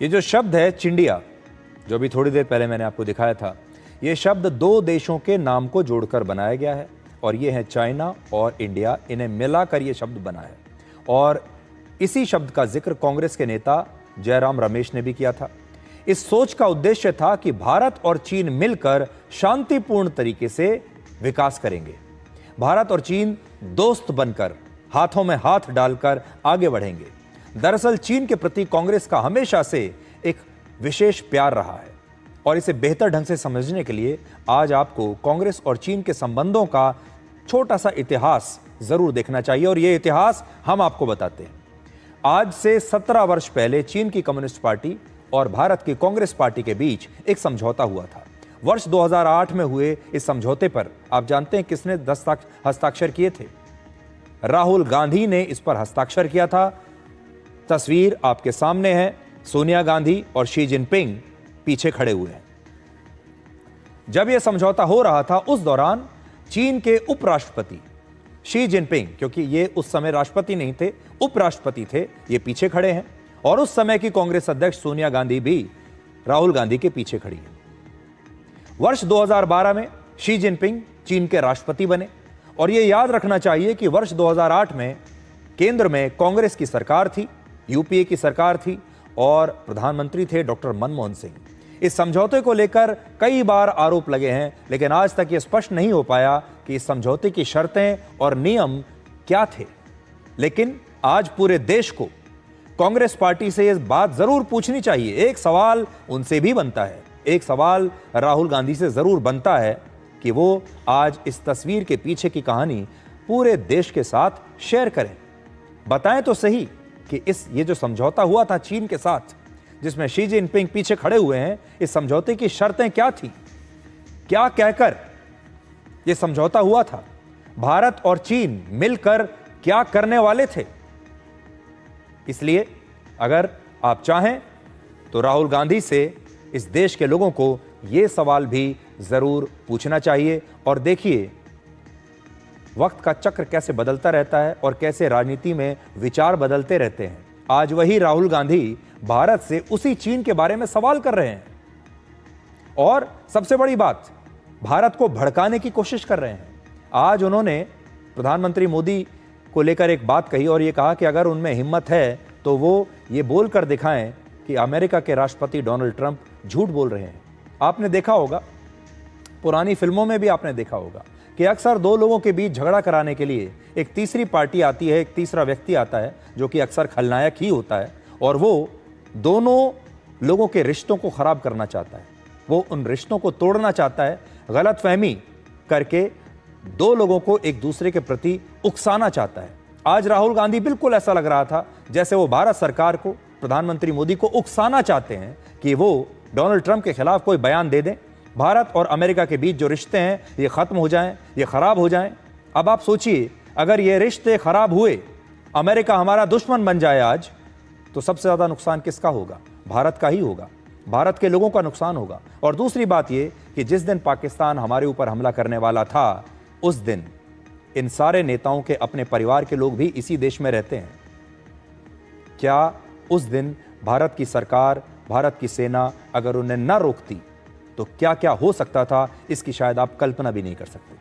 ये जो शब्द है चिंडिया, जो अभी थोड़ी देर पहले मैंने आपको दिखाया था, ये शब्द दो देशों के नाम को जोड़कर बनाया गया है और ये है चाइना और इंडिया। इन्हें मिलाकर ये शब्द बना है और इसी शब्द का जिक्र कांग्रेस के नेता जयराम रमेश ने भी किया था। इस सोच का उद्देश्य था कि भारत और चीन मिलकर शांतिपूर्ण तरीके से विकास करेंगे। भारत और चीन दोस्त बनकर हाथों में हाथ डालकर आगे बढ़ेंगे। दरअसल चीन के प्रति कांग्रेस का हमेशा से एक विशेष प्यार रहा है और इसे बेहतर ढंग से समझने के लिए आज आपको कांग्रेस और चीन के संबंधों का छोटा सा इतिहास जरूर देखना चाहिए और यह इतिहास हम आपको बताते हैं। आज से 17 वर्ष पहले चीन की कम्युनिस्ट पार्टी और भारत की कांग्रेस पार्टी के बीच एक समझौता हुआ था। वर्ष 2008 में हुए इस समझौते पर आप जानते हैं किसने हस्ताक्षर किए थे? राहुल गांधी ने इस पर हस्ताक्षर किया था। तस्वीर आपके सामने है, सोनिया गांधी और शी जिनपिंग पीछे खड़े हुए हैं। जब यह समझौता हो रहा था उस दौरान चीन के उपराष्ट्रपति शी जिनपिंग, क्योंकि ये उस समय राष्ट्रपति नहीं थे, उपराष्ट्रपति थे, ये पीछे खड़े हैं और उस समय की कांग्रेस अध्यक्ष सोनिया गांधी भी राहुल गांधी के पीछे खड़ी है। वर्ष 2012 में शी जिनपिंग चीन के राष्ट्रपति बने और यह याद रखना चाहिए कि वर्ष 2008 में केंद्र में कांग्रेस की सरकार थी, यूपीए की सरकार थी और प्रधानमंत्री थे डॉक्टर मनमोहन सिंह। इस समझौते को लेकर कई बार आरोप लगे हैं, लेकिन आज तक यह स्पष्ट नहीं हो पाया कि इस समझौते की शर्तें और नियम क्या थे। लेकिन आज पूरे देश को कांग्रेस पार्टी से यह बात जरूर पूछनी चाहिए। एक सवाल उनसे भी बनता है, एक सवाल राहुल गांधी से जरूर बनता है कि वो आज इस तस्वीर के पीछे की कहानी पूरे देश के साथ शेयर करें। बताएं तो सही कि ये जो समझौता हुआ था चीन के साथ, जिसमें शी जिनपिंग पीछे खड़े हुए हैं, इस समझौते की शर्तें क्या थी, क्या कहकर यह समझौता हुआ था, भारत और चीन मिलकर क्या करने वाले थे। इसलिए अगर आप चाहें तो राहुल गांधी से इस देश के लोगों को यह सवाल भी जरूर पूछना चाहिए। और देखिए वक्त का चक्र कैसे बदलता रहता है और कैसे राजनीति में विचार बदलते रहते हैं। आज वही राहुल गांधी भारत से उसी चीन के बारे में सवाल कर रहे हैं और सबसे बड़ी बात, भारत को भड़काने की कोशिश कर रहे हैं। आज उन्होंने प्रधानमंत्री मोदी को लेकर एक बात कही और यह कहा कि अगर उनमें हिम्मत है तो वो ये बोलकर दिखाएं कि अमेरिका के राष्ट्रपति डोनाल्ड ट्रंप झूठ बोल रहे हैं। आपने देखा होगा, पुरानी फिल्मों में भी आपने देखा होगा कि अक्सर दो लोगों के बीच झगड़ा कराने के लिए एक तीसरी पार्टी आती है, एक तीसरा व्यक्ति आता है जो कि अक्सर खलनायक ही होता है और वो दोनों लोगों के रिश्तों को खराब करना चाहता है, वो उन रिश्तों को तोड़ना चाहता है, गलतफहमी करके दो लोगों को एक दूसरे के प्रति उकसाना चाहता है। आज राहुल गांधी बिल्कुल ऐसा लग रहा था जैसे वो भारत सरकार को, प्रधानमंत्री मोदी को उकसाना चाहते हैं कि वो डोनाल्ड ट्रंप के खिलाफ कोई बयान दे दें, भारत और अमेरिका के बीच जो रिश्ते हैं ये खत्म हो जाएं, ये खराब हो जाएं। अब आप सोचिए, अगर ये रिश्ते खराब हुए, अमेरिका हमारा दुश्मन बन जाए आज, तो सबसे ज्यादा नुकसान किसका होगा? भारत का ही होगा, भारत के लोगों का नुकसान होगा। और दूसरी बात ये कि जिस दिन पाकिस्तान हमारे ऊपर हमला करने वाला था, उस दिन इन सारे नेताओं के अपने परिवार के लोग भी इसी देश में रहते हैं। क्या उस दिन भारत की सरकार, भारत की सेना अगर उन्हें न रोकती तो क्या क्या हो सकता था, इसकी शायद आप कल्पना भी नहीं कर सकते।